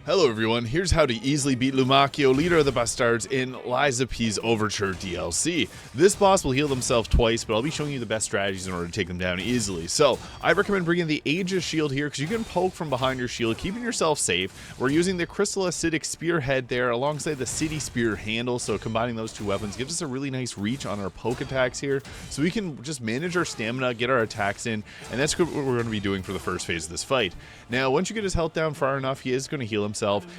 Hello everyone, here's how to easily beat Lumacchio, leader of the Bastards, in Lies of P's Overture DLC. This boss will heal themselves twice, but I'll be showing you the best strategies in order to take them down easily. So, I recommend bringing the Aegis shield here, because you can poke from behind your shield, keeping yourself safe. We're using the Crystal Acidic Spearhead there, alongside the City Spear handle, so combining those two weapons gives us a really nice reach on our poke attacks here, so we can just manage our stamina, get our attacks in, and that's what we're going to be doing for the first phase of this fight. Now, once you get his health down far enough, he is going to heal himself,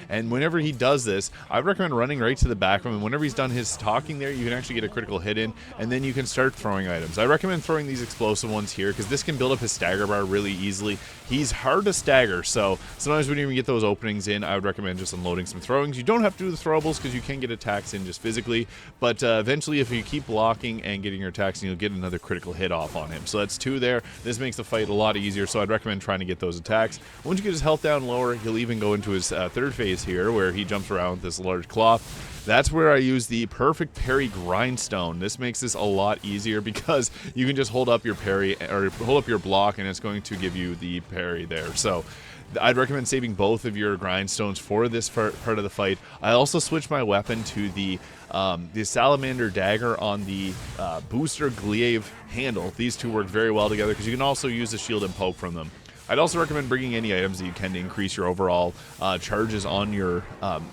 and whenever he does this, I recommend running right to the back of him, and whenever he's done his talking there, you can actually get a critical hit in, and then you can start throwing items. I recommend throwing these explosive ones here, because this can build up his stagger bar really easily. He's hard to stagger, so sometimes when you even get those openings in, I would recommend just unloading some throwings. You don't have to do the throwables, because you can get attacks in just physically, but eventually if you keep blocking and getting your attacks in, you'll get another critical hit off on him. So that's 2 there. This makes the fight a lot easier, so I'd recommend trying to get those attacks. Once you get his health down lower, he'll even go into his third phase here, where he jumps around with this large cloth. That's where I use the perfect parry grindstone. This makes this a lot easier because you can just hold up your parry or hold up your block and it's going to give you the parry there. So I'd recommend saving both of your grindstones for this part of the fight. I also switched my weapon to the salamander dagger on the booster glaive handle. These two work very well together because you can also use the shield and poke from them. I'd also recommend bringing any items that you can to increase your overall charges on your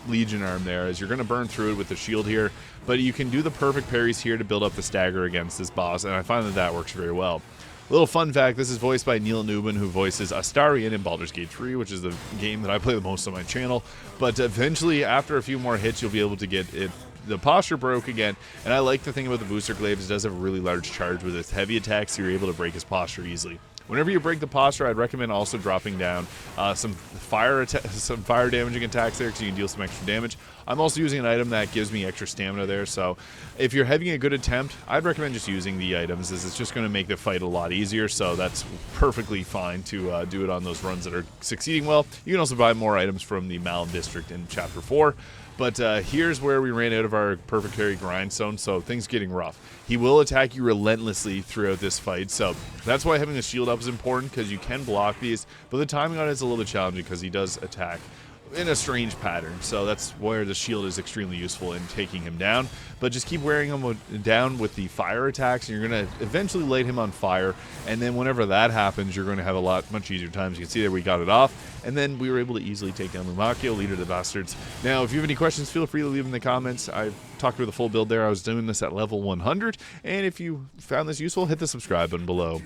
Legion arm there, as you're going to burn through it with the shield here, but you can do the perfect parries here to build up the stagger against this boss, and I find that works very well. Little fun fact, this is voiced by Neil Newbon, who voices Astarion in Baldur's Gate 3, which is the game that I play the most on my channel, but eventually, after a few more hits, you'll be able to get it. The posture broke again, and I like the thing about the booster glaive is it does have a really large charge with its heavy attacks, so you're able to break his posture easily. Whenever you break the posture, I'd recommend also dropping down some fire damaging attacks there, because you can deal some extra damage. I'm also using an item that gives me extra stamina there, so if you're having a good attempt, I'd recommend just using the items, as it's just going to make the fight a lot easier, so that's perfectly fine to do it on those runs that are succeeding well. You can also buy more items from the Mal District in Chapter 4. But here's where we ran out of our perfect parry grindstone, so things getting rough. He will attack you relentlessly throughout this fight, so that's why having the shield up is important, because you can block these, but the timing on it is a little bit challenging because he does attack in a strange pattern, so that's where the shield is extremely useful in taking him down. But just keep wearing him down with the fire attacks, and you're going to eventually light him on fire, and then whenever that happens, you're going to have a much easier times. You can see there we got it off, and then we were able to easily take down Lumacchio, leader of the Bastards. Now, if you have any questions, feel free to leave them in the comments. I've talked through the full build there. I was doing this at level 100, and if you found this useful, hit the subscribe button below.